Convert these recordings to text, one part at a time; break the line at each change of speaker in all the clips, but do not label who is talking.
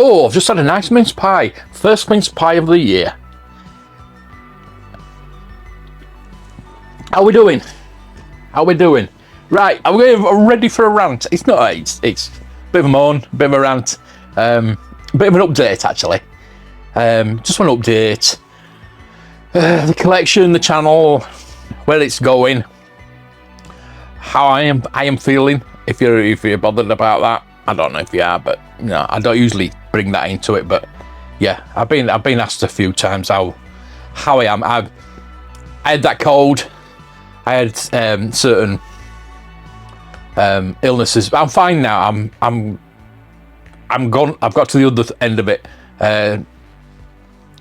Oh, I've just had a nice mince pie. First mince pie of the year. How we doing? Right, are we ready for a rant? It's not. It's a bit of a moan, a bit of a rant, a bit of an update actually. Just want to update the collection, the channel, where it's going, how I am feeling. If you're bothered about that, I don't know if you are, but no, I don't usually bring that into it. But yeah, I've been asked a few times how I am. I had that cold. I had certain illnesses. I'm fine now. I'm gone. I've got to the other end of it. Now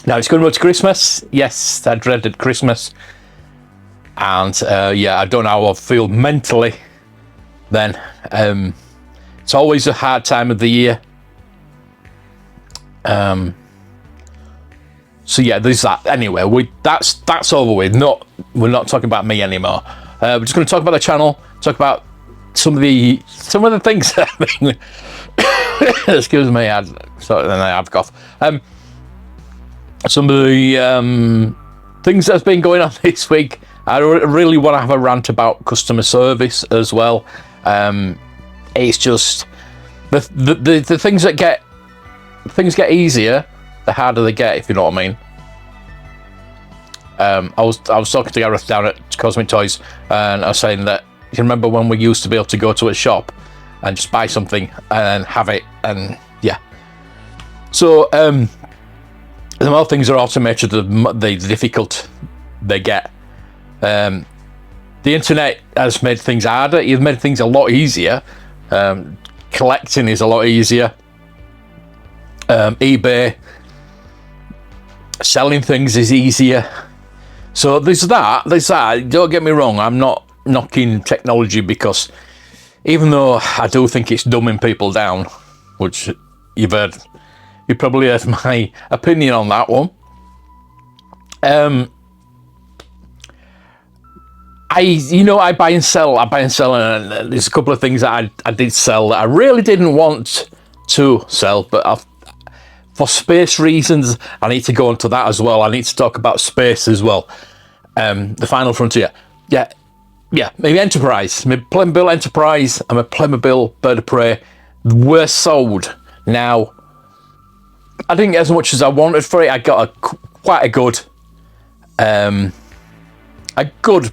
it's going to Christmas. Yes, I dreaded Christmas, and yeah, I don't know how I feel mentally then. It's always a hard time of the year. So yeah, there's that. Anyway, that's over with. We're not talking about me anymore. We're just going to talk about the channel. Talk about some of the things that have been. Excuse me, I have cough. Some of the things that's been going on this week. I really want to have a rant about customer service as well. It's just the things that get easier, the harder they get, if you know what I mean. I was talking to Gareth down at Cosmic Toys, and I was saying that you remember when we used to be able to go to a shop and just buy something and have it, and yeah. So the more things are automated, the difficult they get. The internet has made things harder. It's made things a lot easier. Collecting is a lot easier. eBay, selling things is easier. So there's that. Don't get me wrong, I'm not knocking technology, because even though I do think it's dumbing people down, which you probably heard my opinion on that one. I buy and sell, and there's a couple of things that I did sell that I really didn't want to sell, but for space reasons, I need to go into that as well. I need to talk about space as well. The Final Frontier. Yeah, maybe Enterprise. My Playmobil Enterprise and my Playmobil Bird of Prey were sold. Now, I didn't get as much as I wanted for it. I got quite a good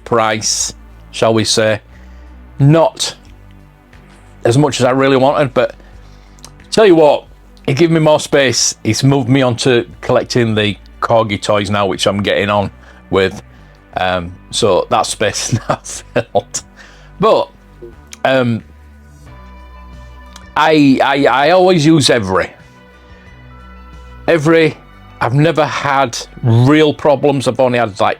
price, shall we say. Not as much as I really wanted, but tell you what, it gave me more space. It's moved me on to collecting the Corgi toys now, which I'm getting on with. So that space is now filled. But I always use Evri. I've never had real problems. I've only had like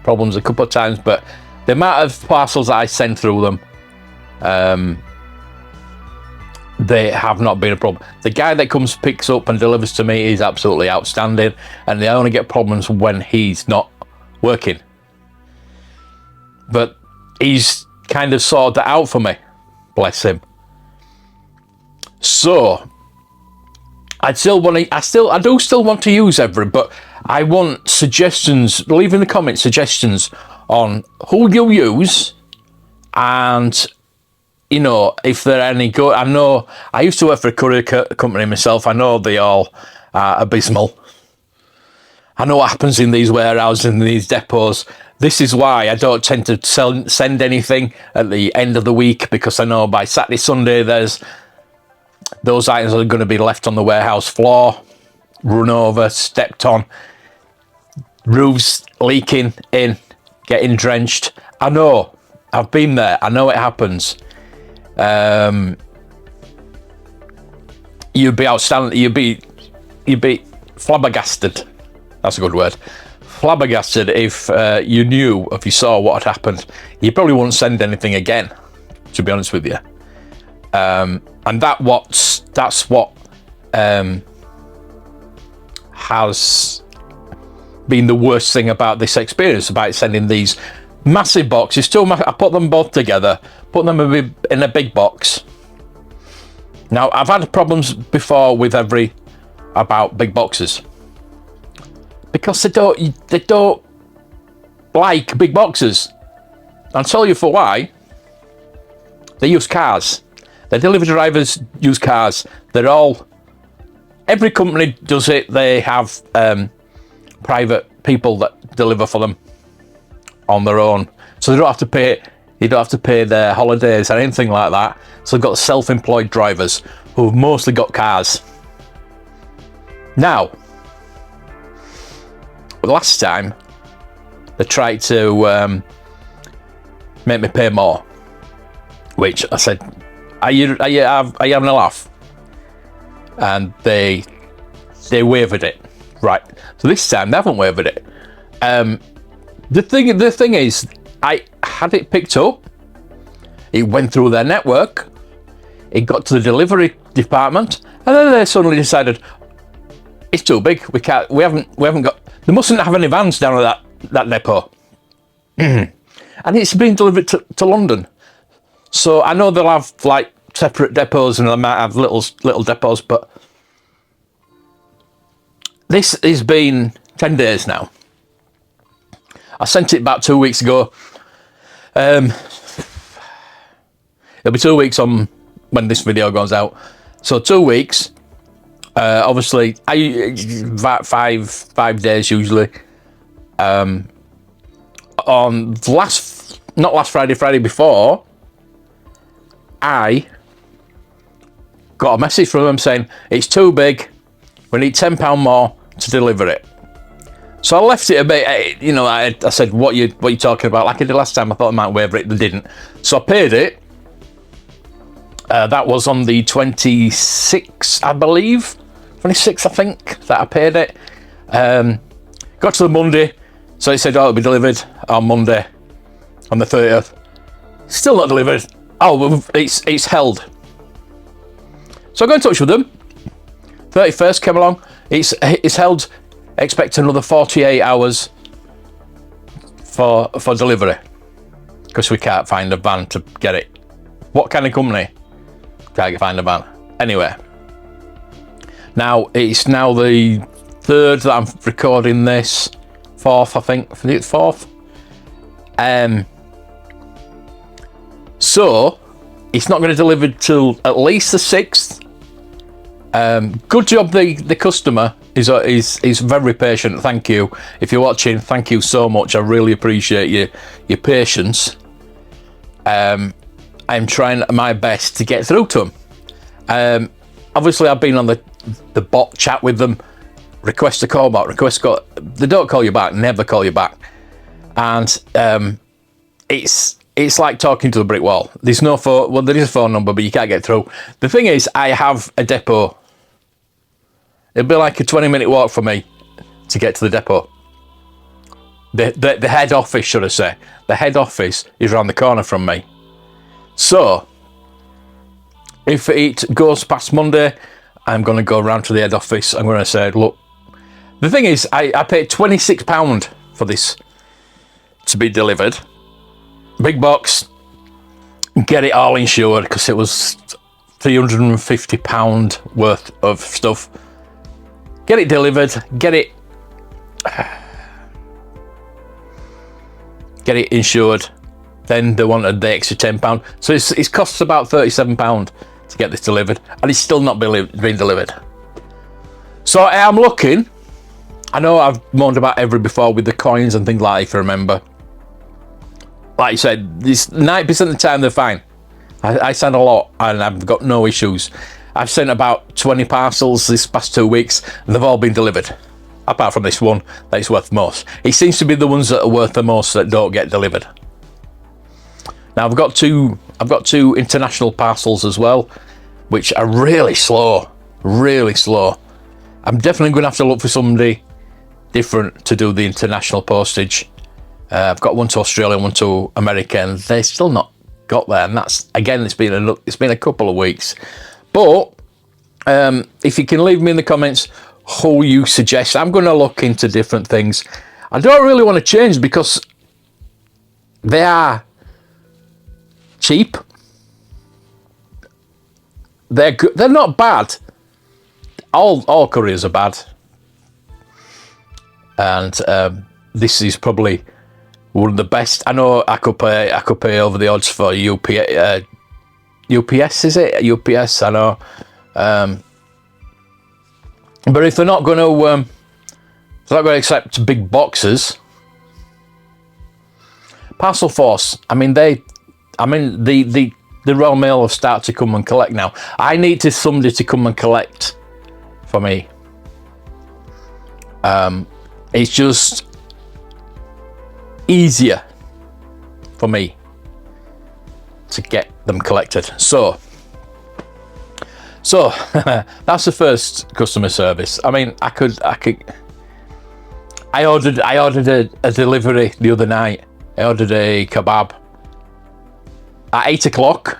problems a couple of times, but the amount of parcels that I send through them, they have not been a problem. The guy that comes, picks up and delivers to me is absolutely outstanding, and they only get problems when he's not working. But he's kind of sorted that out for me, bless him. So I do still want to use Evri, but I want suggestions. Leave in the comments suggestions on who you use, and if they're any good. I know I used to work for a courier company myself. I know they all are abysmal. I know what happens in these warehouses and these depots. This is why I don't tend to send anything at the end of the week, because I know by Saturday, Sunday, those items are going to be left on the warehouse floor, run over, stepped on, roofs leaking in, getting drenched. I know. I've been there. I know it happens. You'd be outstanding. You'd be flabbergasted. That's a good word. Flabbergasted if you saw what had happened. You probably wouldn't send anything again, to be honest with you. And that's what has been the worst thing about this experience, about sending these massive boxes. I put them both together, put them in a big box. Now, I've had problems before with Evri about big boxes because they don't like big boxes. I'll tell you for why. They use cars. The delivery drivers use cars. Every company does it. They have private people that deliver for them on their own, so they don't have to pay. You don't have to pay their holidays or anything like that. So they've got self-employed drivers who've mostly got cars. Now, last time they tried to make me pay more, which I said, "Are you having a laugh?" And they waived it. Right. So this time they haven't waived it. The thing is, I had it picked up. It went through their network. It got to the delivery department, and then they suddenly decided it's too big. We haven't got. They mustn't have any vans down at that depot. And it's been delivered to London. So I know they'll have like separate depots and they might have little depots, but this has been 10 days now. I sent it about 2 weeks ago. It'll be 2 weeks on when this video goes out. So 2 weeks. Obviously, five days usually. On not last Friday, Friday before, I got a message from them saying it's too big. We need £10 more to deliver it. So I left it a bit. I said, "What you talking about?" Like I did last time. I thought I might waiver it. They didn't. So I paid it. That was on the 26th, I believe. 26th, I think, that I paid it. Got to the Monday. So it said, "Oh, it'll be delivered on Monday, on the 30th." Still not delivered. Oh, well, it's held. So I got in touch with them. 31st came along. It's held. Expect another 48 hours for delivery because we can't find a van to get it. What kind of company can't find a van? Anyway, now it's now the 3rd that I'm recording this. 4th, I think. 4th. So it's not going to deliver till at least the 6th. Good job, the customer is very patient. Thank you. If you're watching, thank you so much. I really appreciate your patience. I'm trying my best to get through to them. Obviously, I've been on the bot chat with them. Request a call back. They don't call you back. Never call you back. And it's like talking to a brick wall. There's no phone. Well, there is a phone number, but you can't get through. The thing is, I have a depot. It'd be like a 20-minute walk for me to get to the depot. The head office, should I say. The head office is around the corner from me. So, if it goes past Monday, I'm going to go around to the head office. I'm going to say, look, the thing is, I paid £26 for this to be delivered. Big box, get it all insured because it was £350 worth of stuff. Get it delivered, get it insured. Then they wanted the extra £10. So it's cost about £37 to get this delivered, and it's still not been delivered. So I am looking. I know I've moaned about Evri before with the coins and things like that, if you remember. Like you said, this 90% of the time they're fine. I send a lot and I've got no issues. I've sent about 20 parcels this past 2 weeks and they've all been delivered. Apart from this one that is worth most. It seems to be the ones that are worth the most that don't get delivered. Now I've got two international parcels as well, which are really slow. Really slow. I'm definitely going to have to look for somebody different to do the international postage. I've got one to Australia, one to America, and they're still not got there. And that's, again, it's been a couple of weeks. But if you can leave me in the comments who you suggest, I'm going to look into different things. I don't really want to change because they are cheap. They're good. They're not bad. all couriers are bad, and this is probably one of the best. I know I could pay over the odds for UPS, is it? UPS, I know. But if they're not going to accept big boxes, Parcel Force, the Royal Mail have started to come and collect now. I need somebody to come and collect for me. It's just easier for me to get them collected. So that's the first customer service. I ordered a delivery the other night. I ordered a kebab at 8 o'clock.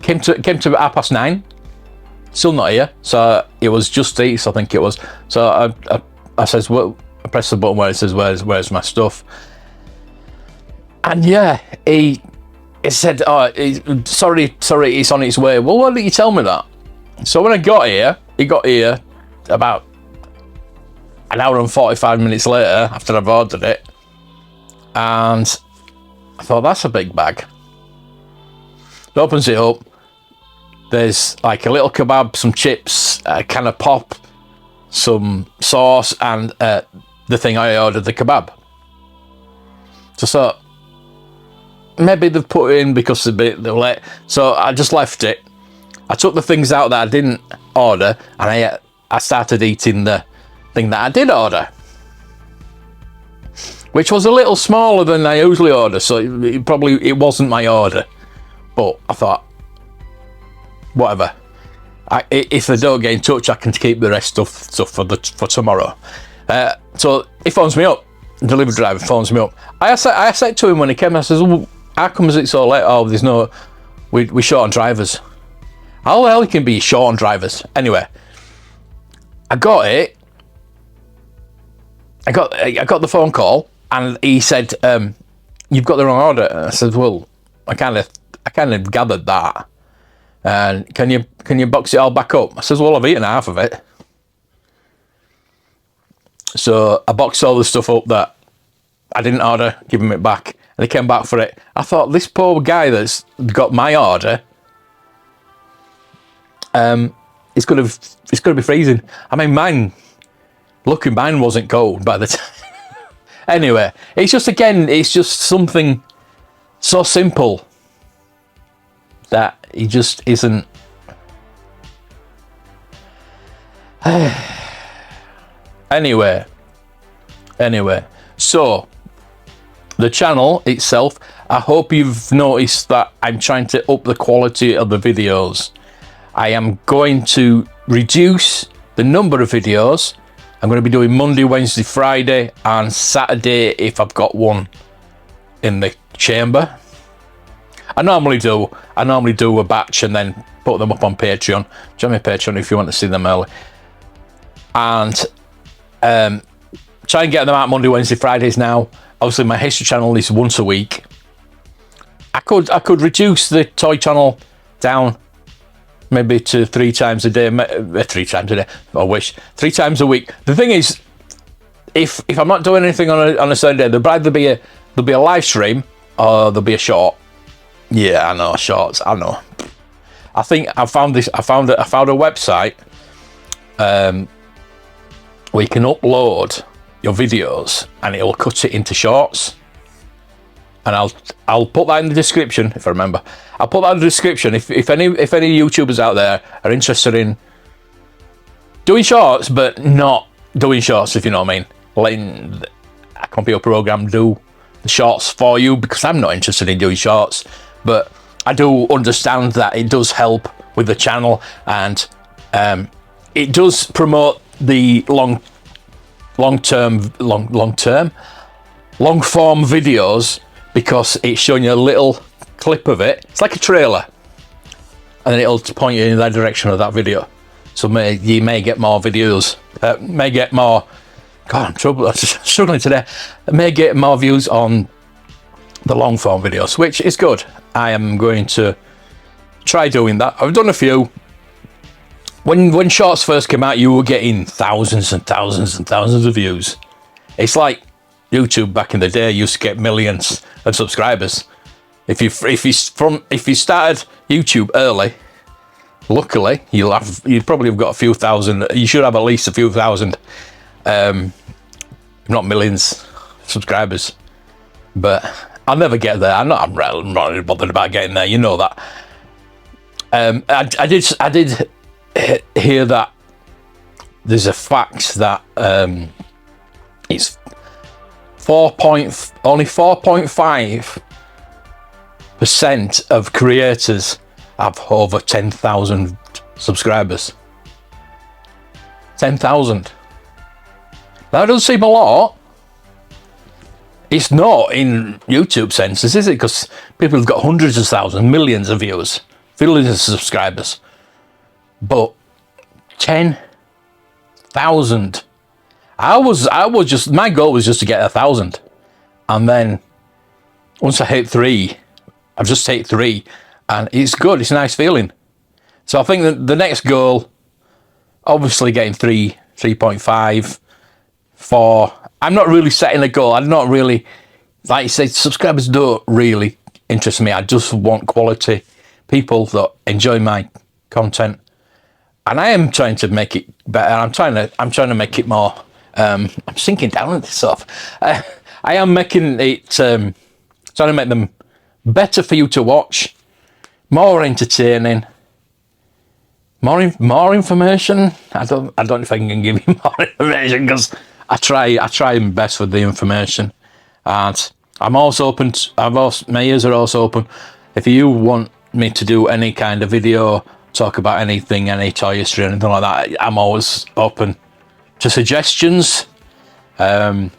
Came to 9:30. Still not here. So it was just eats, I think it was. So I says, well, I pressed the button where it says, where's my stuff? And yeah, he said, sorry, it's on its way. Well, why didn't you tell me that? So when I got here, he got here about an hour and 45 minutes later after I've ordered it. And I thought, that's a big bag. He opens it up. There's like a little kebab, some chips, a can of pop, some sauce, and the thing I ordered, the kebab. So maybe they've put it in because they're late. So I just left it. I took the things out that I didn't order, and I started eating the thing that I did order, which was a little smaller than I usually order. So it wasn't my order, but I thought, whatever. If they don't get in touch, I can keep the rest stuff for tomorrow. So he phones me up. The delivery driver phones me up. I said to him when he came, I says, well, how come is it so late? Oh, we're short on drivers. How the hell can be short on drivers? Anyway, I got it. I got the phone call, and he said, you've got the wrong order. And I said, well, I kind of gathered that. And can you box it all back up? I says, well, I've eaten half of it. So I boxed all the stuff up that I didn't order, give him it back, and he came back for it. I thought, this poor guy that's got my order, it's gonna be freezing. I mean, mine wasn't cold by the time. Anyway, it's just something so simple that he just isn't. Anyway, so the channel itself, I hope you've noticed that I'm trying to up the quality of the videos. I am going to reduce the number of videos. I'm going to be doing Monday, Wednesday, Friday, and Saturday if I've got one in the chamber. I normally do a batch and then put them up on Patreon. Join my Patreon if you want to see them early. And try and get them out Monday, Wednesday, Fridays now. Obviously, my history channel is once a week. I could reduce the toy channel down maybe to 3 times a day. 3 times a day. I wish 3 times a week. The thing is, if I'm not doing anything on a Sunday, there'll either be a live stream or there'll be a short. Yeah, I know, shorts. I know. I think I found a website where you can upload your videos and it'll cut it into shorts. And I'll put that in the description if I remember. I'll put that in the description if any YouTubers out there are interested in doing shorts, but not doing shorts, if you know what I mean. Letting a computer program do the shorts for you, because I'm not interested in doing shorts. But I do understand that it does help with the channel, and it does promote the long form videos, because it's showing you a little clip of it. It's like a trailer, and then it'll point you in that direction of that video. So you may get more videos, may get more. God, I'm struggling today. May get more views on the long form videos, which is good. I am going to try doing that. I've done a few, when shorts first came out, you were getting thousands and thousands and thousands of views. It's like YouTube back in the day used to get millions of subscribers. If you started YouTube early, luckily you'd probably have got a few thousand. You should have at least a few thousand, not millions, subscribers. But I'll never get there. I'm not really bothered about getting there. You know that. I did hear that there's a fact that it's only 4.5% of creators have over 10,000 subscribers. 10,000. That doesn't seem a lot. It's not in YouTube senses, is it? Because people have got hundreds of thousands, millions of views, billions of subscribers. But 10,000. I was just, my goal was just to get 1,000. And then once I hit 3, I've just hit 3, and it's good. It's a nice feeling. So I think that the next goal, obviously getting 3.5, 4. I'm not really setting a goal. I'm not really, like you say, subscribers don't really interest me. I just want quality people that enjoy my content, and I am trying to make it better. I'm trying to make it more. I'm sinking down into this stuff. I am making it, trying to make them better for you to watch, more entertaining, more information. I don't know if I can give you more information, because I try my best with the information, and I'm also open. My ears are also open. If you want me to do any kind of video, talk about anything, any toy history, anything like that, I'm always open to suggestions. I've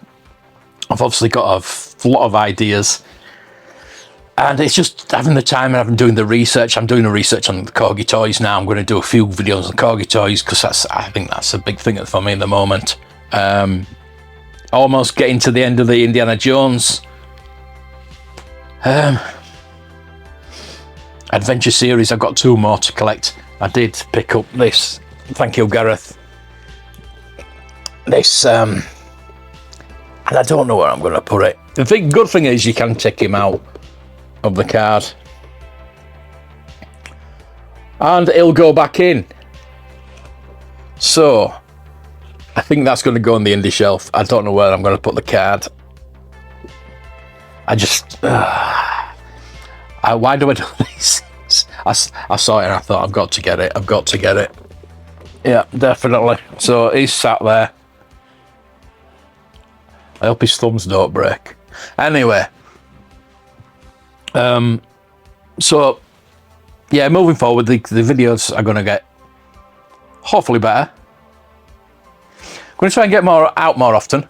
obviously got a lot of ideas, and it's just having the time and doing the research. I'm doing the research on the corgi toys now. I'm going to do a few videos on corgi toys, because I think that's a big thing for me at the moment. Almost getting to the end of the Indiana Jones adventure series. I've got 2 more to collect. I did pick up this, thank you Gareth, this and I don't know where I'm going to put it. The good thing is you can take him out of the card and it'll go back in, so I think that's going to go on the indie shelf. I don't know where I'm going to put the card. I just why do I do these things? I saw it and I thought, I've got to get it. Yeah, definitely. So he's sat there. I hope his thumbs don't break. Anyway, so yeah, moving forward, the videos are going to get hopefully better. I'm going to try and get out more often.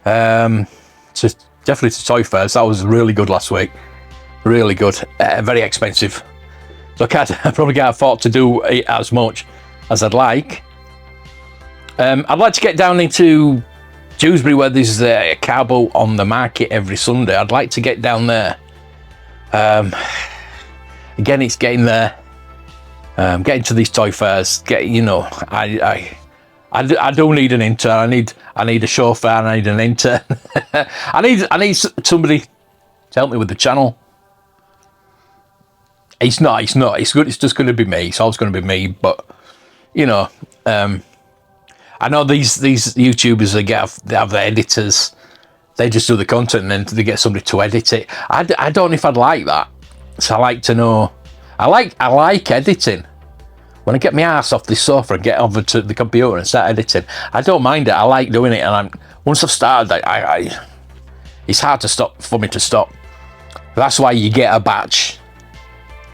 Definitely to toy fairs. That was really good last week. Really good. Very expensive. So I probably can't afford to do it as much as I'd like. I'd like to get down into Dewsbury, where there's a car boat on the market every Sunday. I'd like to get down there. Again, it's getting there. Getting to these toy fairs. I do need an intern. I need a chauffeur. I need an intern. I need somebody to help me with the channel. It's not. It's good. It's just going to be me. It's always going to be me. But I know these YouTubers, they have their editors. They just do the content and then they get somebody to edit it. I don't know if I'd like that. So I like to know. I like editing. When I get my ass off this sofa and get over to the computer and start editing, I don't mind it. I like doing it, and once I've started, it's hard for me to stop. That's why you get a batch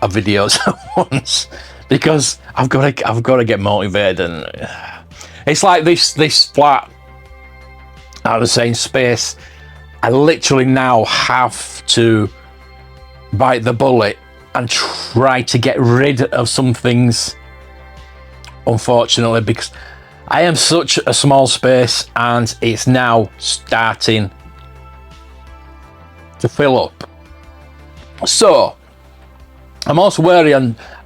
of videos at once, because I've got to get motivated. And it's like this flat out of the same space. I literally now have to bite the bullet and try to get rid of some things. Unfortunately, because I am such a small space and it's now starting to fill up. So I'm also wary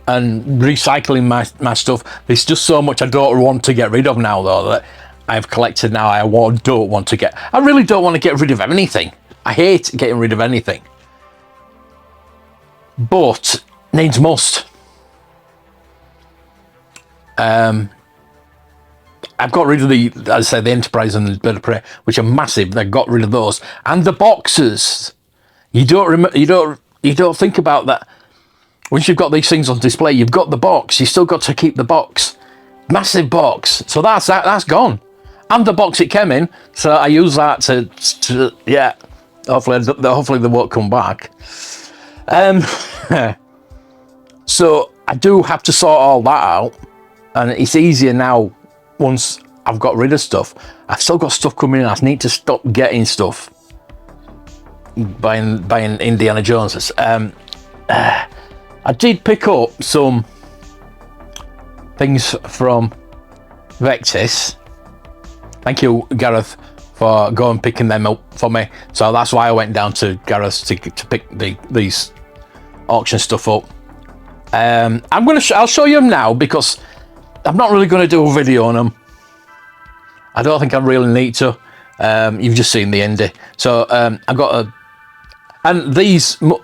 and recycling my stuff. There's just so much I don't want to get rid of now, though, that I've collected now. Don't want to get. I really don't want to get rid of anything. I hate getting rid of anything. But needs must. I've got rid of as I say, the Enterprise and the Bird of Prey, which are massive. I got rid of those, and the boxes. You don't think about that. Once you've got these things on display, you've got the box. You still got to keep the box, massive box. So that's gone, and the box it came in. So I use that to yeah. Hopefully they won't come back. So I do have to sort all that out, and it's easier now once I've got rid of stuff. I've still got stuff coming in. I need to stop getting stuff. Buying Indiana Joneses. I did pick up some things from Vectis. Thank you, Gareth, for going picking them up for me. So that's why I went down to Gareth's to pick these auction stuff up. I'll show you them now because I'm not really going to do a video on them. I don't think I really need to. You've just seen the indie. So I got and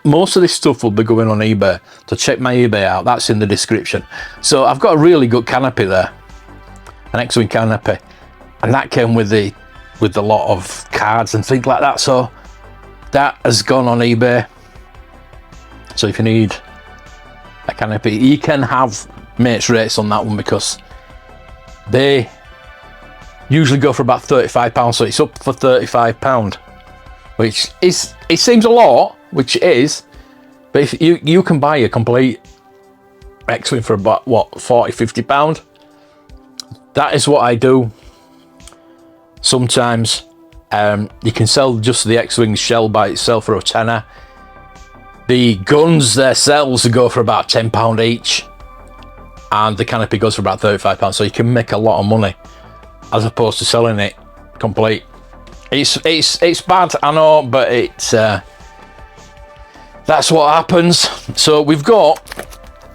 most of this stuff will be going on eBay. So check my eBay out. That's in the description. So I've got a really good canopy there, an X-Wing canopy, and that came with a lot of cards and things like that. So that has gone on eBay. So if you need a canopy, you can have mates rates on that one because they usually go for about £35. So it's up for £35, which is, it seems a lot, which it is, but if you can buy a complete X-Wing for about what, £40-50. That is what I do. Sometimes you can sell just the X-Wing shell by itself for a tenner. The guns themselves go for about £10 each, and the canopy goes for about £35. So you can make a lot of money as opposed to selling it complete. It's bad, I know, but it's that's what happens. So we've got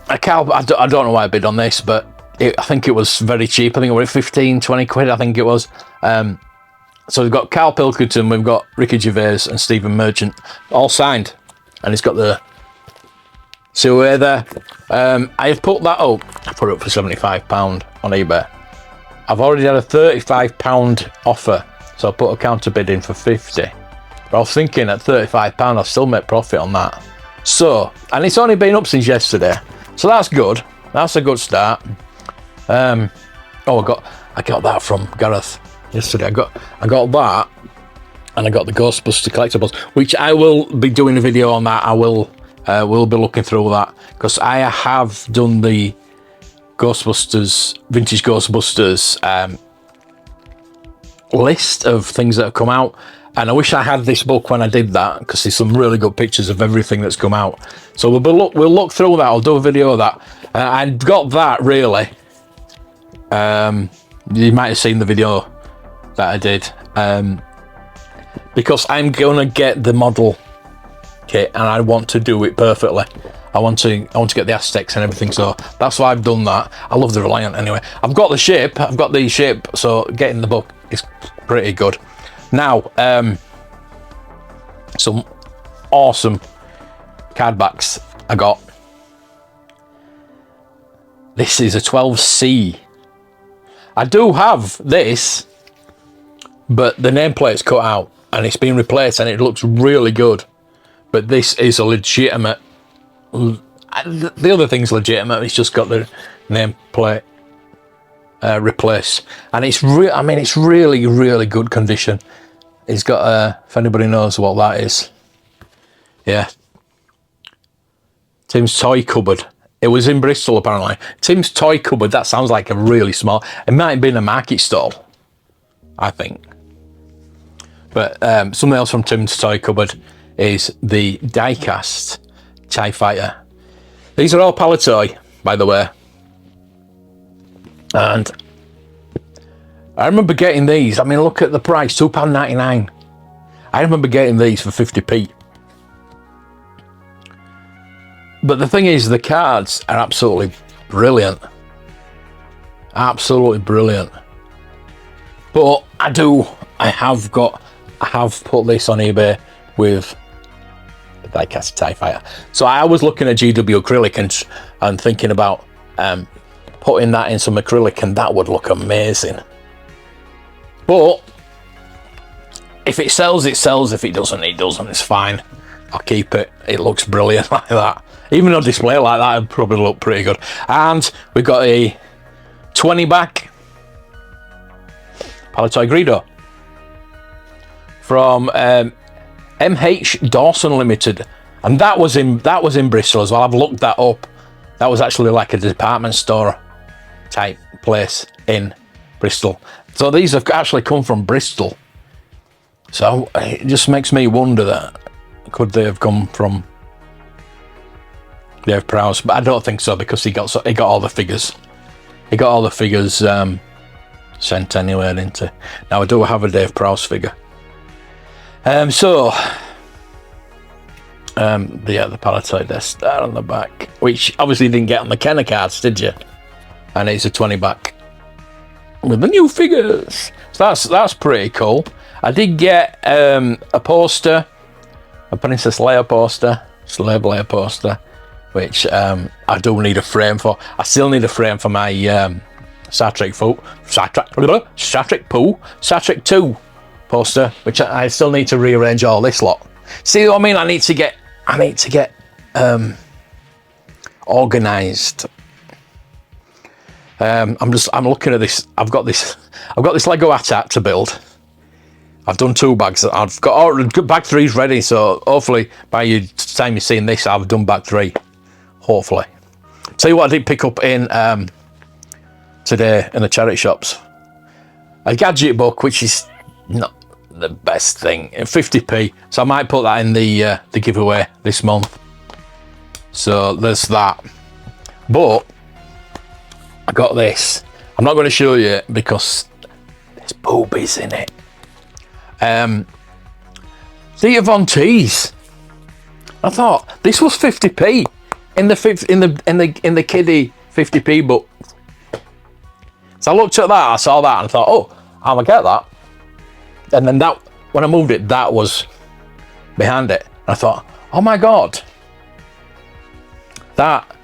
a cow. I don't know why I bid on this, but I think it was very cheap. I think it was 15-20 quid. I think it was. So we've got Carl Pilkington, we've got Ricky Gervais and Stephen Merchant, all signed, and it's got the silhouette there. I've put that up. I put it up for £75 on eBay. I've already had a £35 offer, so I put a counter bid in for 50. But I was thinking at £35, I'll still make profit on that. So, and it's only been up since yesterday, so that's good. That's a good start. I got that from Gareth yesterday. I got that, and I got the Ghostbuster collectibles, which I will be doing a video on that. I will be looking through that because I have done the Ghostbusters, vintage Ghostbusters list of things that have come out, and I wish I had this book when I did that because there's some really good pictures of everything that's come out. So we'll look through that. I'll do a video of that. I got that really. You might have seen the video that I did, because I'm gonna get the model kit and I want to do it perfectly. I want to get the Aztecs and everything, so that's why I've done that. I love the Reliant anyway. I've got the ship, so getting the book is pretty good. Now, some awesome card backs I got. This is a 12C. I do have this, but the nameplate's cut out and it's been replaced and it looks really good. But this is a legitimate. The other thing's legitimate. It's just got the nameplate replaced, and it's it's really, really good condition. It's got if anybody knows what that is, yeah. Tim's Toy Cupboard. It was in Bristol apparently. Tim's Toy Cupboard. That sounds like a really small. It might have been a market stall, I think. But something else from Tim's Toy Cupboard is the diecast TIE Fighter. These are all Palitoy, by the way. And I remember getting these. I mean, look at the price, £2.99. I remember getting these for 50p. But the thing is, the cards are absolutely brilliant. Absolutely brilliant. But I have put this on eBay with the die-cast TIE Fighter. So I was looking at GW acrylic and thinking about putting that in some acrylic, and that would look amazing. But if it sells, it sells. If it doesn't, it doesn't. It's fine. I'll keep it. It looks brilliant like that. Even on display like that, it'd probably look pretty good. And we've got a 20 back Palitoy Greedo from MH Dawson Limited, and that was in Bristol as well. I've looked that up. That was actually like a department store type place in Bristol. So these have actually come from Bristol. So it just makes me wonder that could they have come from Dave Prowse, but I don't think so, because he got all the figures. He got all the figures sent anywhere into. Now I do have a Dave Prowse figure. The Palitoy Death Star on the back, which obviously you didn't get on the Kenner cards, did you? And it's a 20 back with the new figures. So that's pretty cool. I did get a poster, a Princess Leia poster, Slave Leia poster, which I do need a frame for. I still need a frame for my Star Trek 2 poster, which I still need to rearrange all this lot. See what I mean? I need to get organized. I'm looking at this. I've got this Lego AT-AT to build. I've done 2 bags. I've got bag 3's ready, so hopefully by the time you're seeing this, I've done bag 3. Hopefully. Tell you what I did pick up in today in the charity shops. A gadget book, which is not the best thing, 50p. So I might put that in the giveaway this month. So there's that. But I got this. I'm not going to show you because there's boobies in it. Theatre Von Teese. I thought this was 50p in the kiddie 50p book. So I looked at that, I saw that, and I thought, oh, I'm gonna get that. And then that, when I moved it, that was behind it. And I thought, oh my god, that.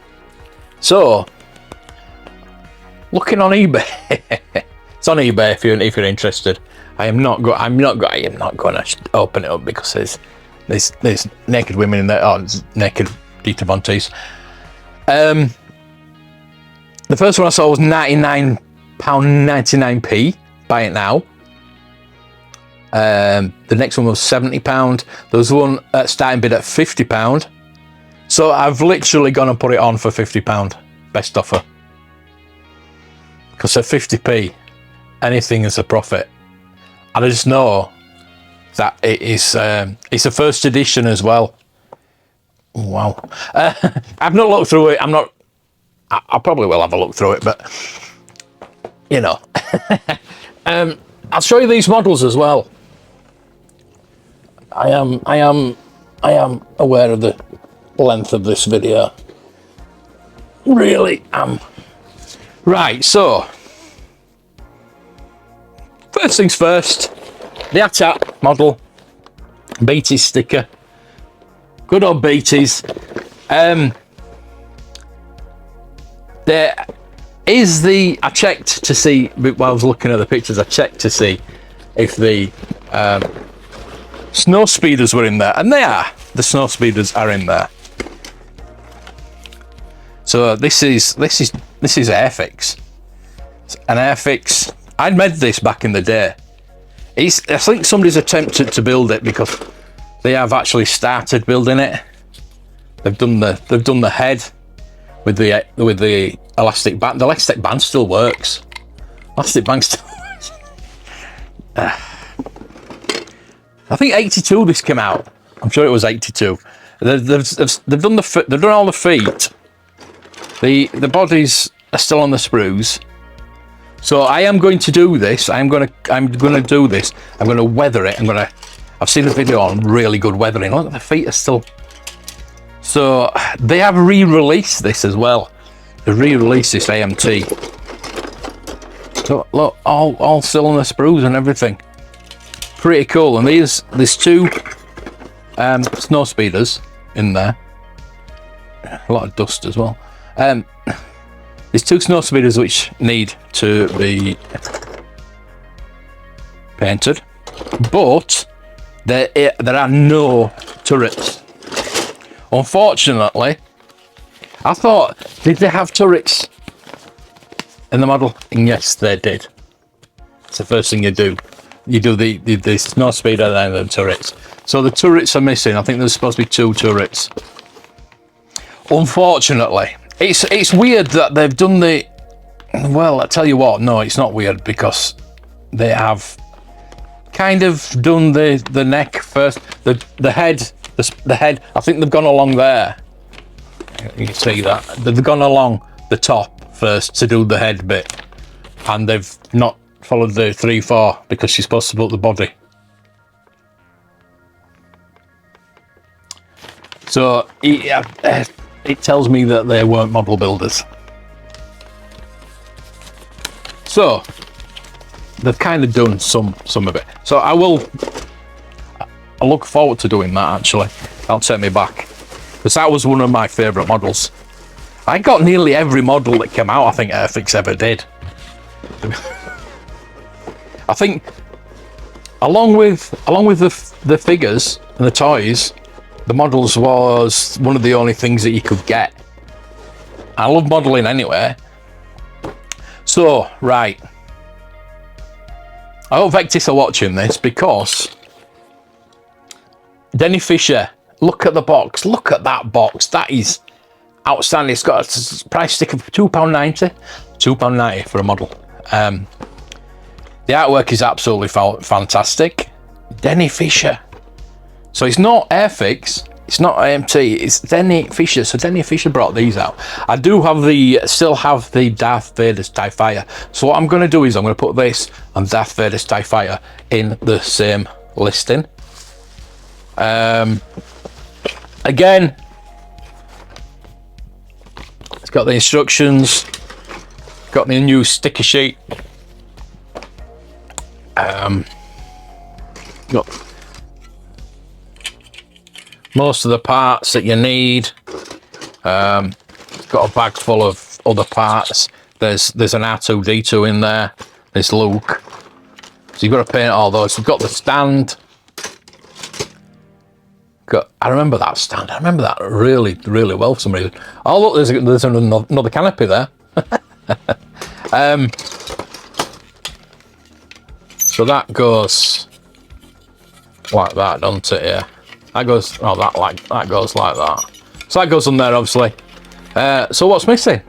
So looking on eBay, it's on eBay if you're interested. I'm not going to open it up because there's naked women in there. Oh, naked Dieter Von Teese. The first one I saw was £99.99p. Buy it now. The next one was £70. There was one starting bid at £50. So I've literally gone and put it on for £50. Best offer. Because at 50p, anything is a profit. And I just know that it's a first edition as well. Wow. I've not looked through it. I probably will have a look through it, but you know. I'll show you these models as well. I am aware of the length of this video. Really am. Right, so first things first, the AT-AT model, Beatties sticker, good old Beatties. There is I checked to see, while I was looking at the pictures, I checked to see if the snow speeders were in there, and they are. The snow speeders are in there. So this is Airfix. An Airfix. I'd made this back in the day. I think somebody's attempted to build it because they have actually started building it. They've done the head with the elastic band. The elastic band still works. Elastic band still works. I think 82 this came out. I'm sure it was 82. They've done all the feet. The bodies are still on the sprues. So I am going to do this. I'm gonna do this. I'm gonna weather it. I've seen a video on really good weathering. Look, the feet are still So they have re-released this as well. They re-released this AMT. So look, all cylinder sprues and everything. Pretty cool. And there's 2 snow speeders in there. A lot of dust as well. There's 2 snow speeders which need to be painted, but there are no turrets. Unfortunately, I thought, did they have turrets in the model? And yes, they did. It's the first thing you do. You do the snow speeder and then the turrets. So the turrets are missing. I think there's supposed to be 2 turrets. Unfortunately, it's weird that they've done the. Well, I tell you what, no, it's not weird because they have kind of done the neck first, the head. The head, I think they've gone along there. You can see that. They've gone along the top first to do the head bit. And they've not followed the 3-4 because she's supposed to put the body. So, it tells me that they weren't model builders. So, they've kind of done some of it. So I look forward to doing that, actually. That'll take me back. Because that was one of my favourite models. I got nearly every model that came out, I think Airfix ever did. I think, along with the figures and the toys, the models was one of the only things that you could get. I love modelling anyway. So, right. I hope Vectis are watching this because Denny Fisher, look at the box. Look at that box. That is outstanding. It's got a price stick of £2.90. £2.90 for a model. The artwork is absolutely fantastic. Denny Fisher. So it's not Airfix. It's not AMT. It's Denny Fisher. So Denny Fisher brought these out. I do have still have the Darth Vader's TIE Fighter. So what I'm going to do is I'm going to put this and Darth Vader's TIE Fighter in the same listing. Again, it's got the instructions, got the new sticker sheet, got most of the parts that you need. Got a bag full of other parts. There's an R2-D2 in there. There's Luke. So you've got to paint all those. You've got the stand. I remember that stand. I remember that really, really well for some reason. Oh look, there's another canopy there. So that goes like that, doesn't it? Yeah. That goes. Oh, that goes like that. So that goes on there, obviously. So what's missing?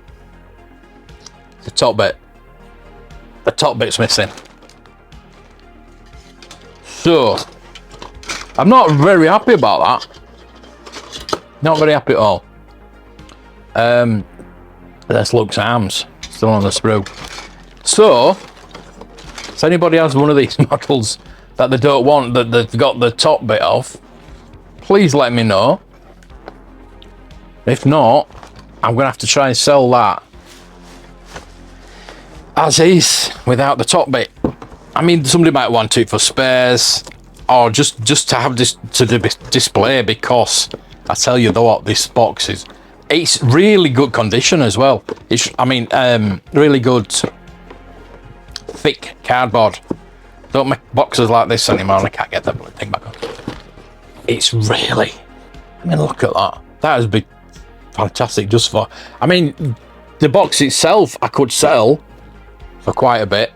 The top bit. The top bit's missing. So I'm not very happy about that. Not very happy at all. There's Luke's arms still on the sprue. So, if anybody has one of these models that they don't want, that they've got the top bit off, please let me know. If not, I'm going to have to try and sell that as is, without the top bit. I mean, somebody might want it for spares, or just to have this to display, because I tell you though what, this box is, it's really good condition as well. It's, I mean, really good thick cardboard. Don't make boxes like this anymore, and I can't get that thing back on. It's really, I mean, look at that. That has been fantastic just for, I mean, the box itself I could sell for quite a bit.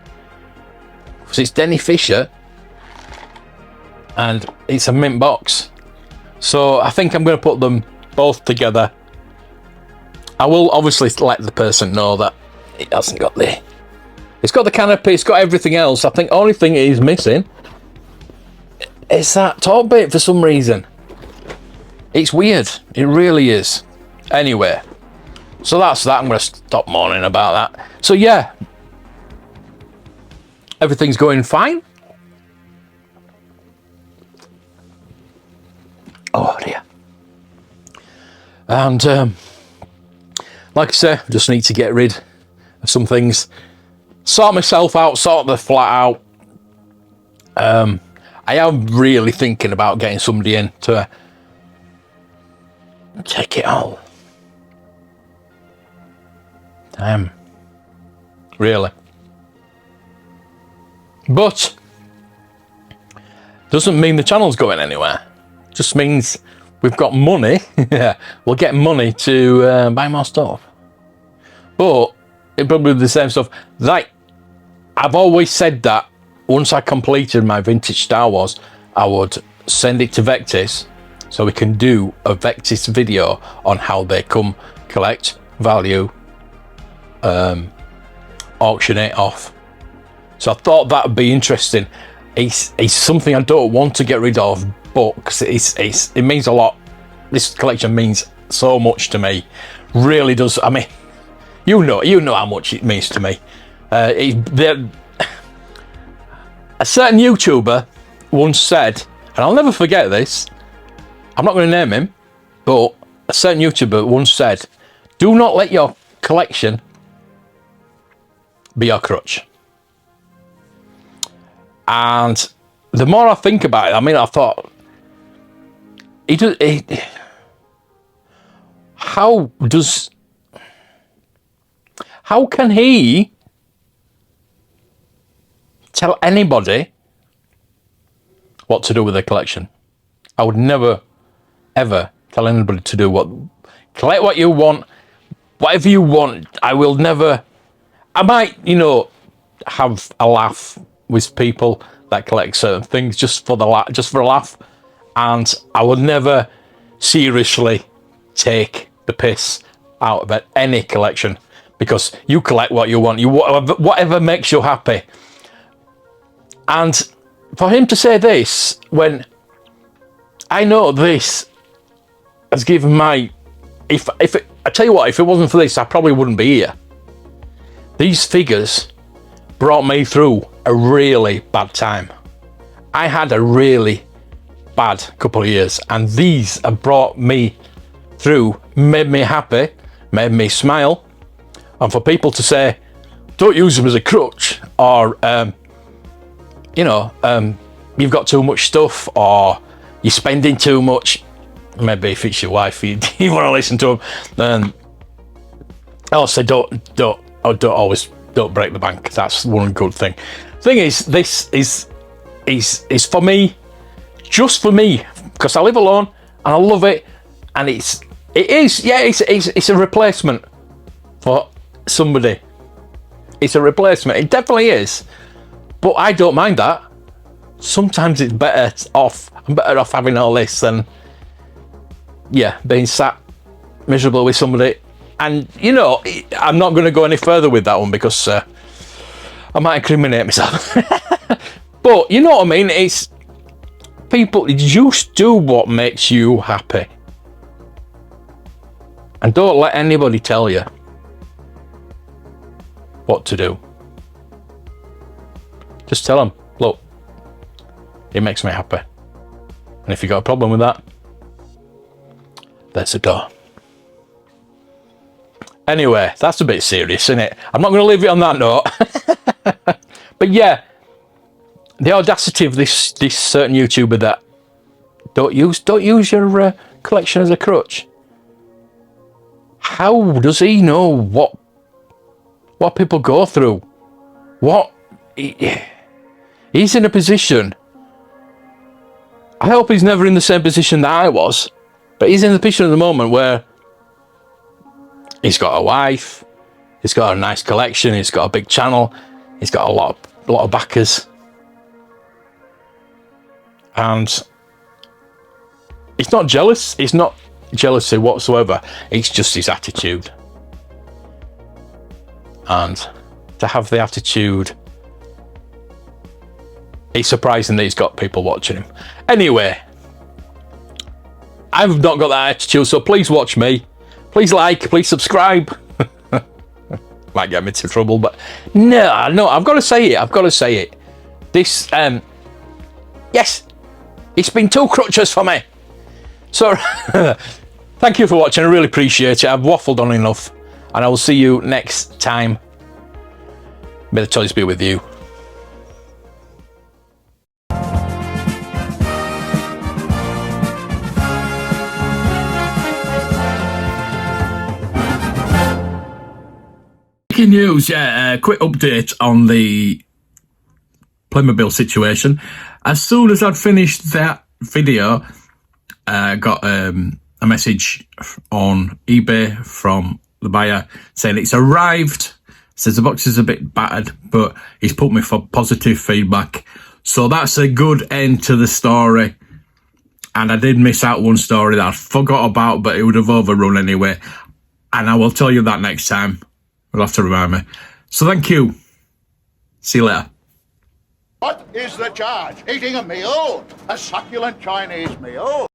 So it's Denny Fisher, and it's a mint box. So I think I'm going to put them both together. I will obviously let the person know that it hasn't got the, it's got the canopy, it's got everything else. I think the only thing it is missing is that top bit for some reason. It's weird, it really is. Anyway, so that's that. I'm going to stop moaning about that. So yeah, everything's going fine. Oh dear. And like I say, I just need to get rid of some things, sort myself out, sort the flat out. I am really thinking about getting somebody in to take it all. Really. But doesn't mean the channel's going anywhere. Just means we've got money. We'll get money to buy more stuff. But it probably be the same stuff. Like, I've always said that once I completed my vintage Star Wars, I would send it to Vectis so we can do a Vectis video on how they come, collect, value, auction it off. So I thought that would be interesting. It's something I don't want to get rid of, but cause it means a lot. This collection means so much to me. Really does. I mean, you know how much it means to me. A certain YouTuber once said, and I'll never forget this, I'm not going to name him, but a certain YouTuber once said, do not let your collection be your crutch. And the more I think about it, I mean, I thought, how can he tell anybody what to do with their collection? I would never, ever tell anybody to do collect what you want, whatever you want. I will never, I might, have a laugh with people that collect certain things just for a laugh, and I would never seriously take the piss out of any collection, because you collect what you want, whatever makes you happy. And for him to say this, when I know this has given I tell you what, if it wasn't for this, I probably wouldn't be here. These figures brought me through a really bad time. I had a really bad couple of years, and these have brought me through, made me happy, made me smile. And for people to say, don't use them as a crutch, or you've got too much stuff, or you're spending too much. Maybe if it's your wife, you want to listen to them. I'll say don't break the bank. That's one good thing. Thing is, this is for me, just for me, because I live alone and I love it, and it's a replacement for somebody. It's a replacement. It definitely is. But I don't mind that. Sometimes it's better off. I'm better off having all this than, being sat miserable with somebody. And, I'm not going to go any further with that one, because I might incriminate myself. But, you know what I mean? It's people, just do what makes you happy. And don't let anybody tell you what to do. Just tell them, look, it makes me happy. And if you got a problem with that, there's a door. Anyway, that's a bit serious, isn't it? I'm not going to leave it on that note. But yeah, the audacity of this certain YouTuber that don't use your collection as a crutch. How does he know what people go through? He's in a position. I hope he's never in the same position that I was, but he's in the position at the moment where he's got a wife, he's got a nice collection, he's got a big channel, he's got a lot of backers, and he's not jealous. It's not jealousy whatsoever. It's just his attitude, and to have the attitude, it's surprising that he's got people watching him. Anyway, I've not got that attitude, so please watch me. Please like, please subscribe. Might get me into trouble, but no, I've got to say it. This, yes, it's been 2 crutches for me. So, thank you for watching. I really appreciate it. I've waffled on enough, and I will see you next time. May the toys be with you. Breaking news, yeah, quick update on the Playmobil situation. As soon as I'd finished that video, I got a message on eBay from the buyer saying it's arrived. Says the box is a bit battered, but he's put me for positive feedback. So that's a good end to the story. And I did miss out one story that I forgot about, but it would have overrun anyway. And I will tell you that next time. You'll have to remind me. So thank you. See you later.
What is the charge? Eating a meal? A succulent Chinese meal?